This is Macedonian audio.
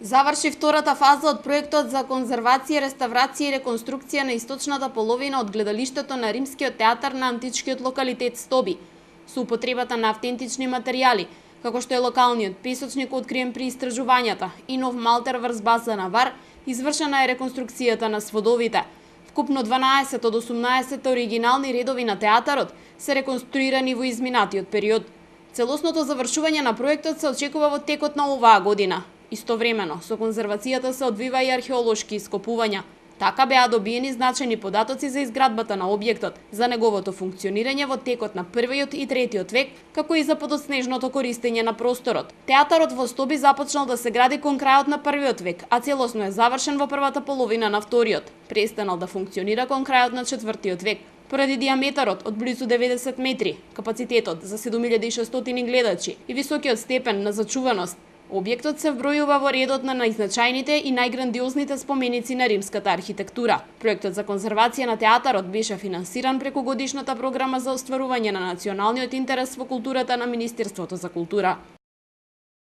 Заврши втората фаза од проектот за конзервација, реставрација и реконструкција на источната половина од гледалиштето на Римскиот театар на античкиот локалитет Стоби, со употребата на автентични материјали, како што е локалниот песочник откриен при истражувањата и нов малтер врз база на вар, извршена е реконструкцијата на сводовите. Вкупно 12 од 18 оригинални редови на театарот се реконструирани во изминатиот период. Целосното завршување на проектот се очекува во текот на оваа година. Истовремено, со конзервацијата се одвива и археолошки ископувања. Така беа добиени значајни податоци за изградбата на објектот, за неговото функционирање во текот на првиот и третиот век, како и за подоснежното користење на просторот. Театарот во Стоби започнал да се гради кон крајот на првиот век, а целосно е завршен во првата половина на вториот. Престанал да функционира кон крајот на четвртиот век. Поради диаметарот од близу 90 метри, капацитетот за 7600 гледачи и високиот степен на зачуваност, објектот се вбројува во редот на најзначајните и најграндиозните споменици на римската архитектура. Проектот за конзервација на театарот беше финансиран преку годишната програма за остварување на националниот интерес во културата на Министерството за култура.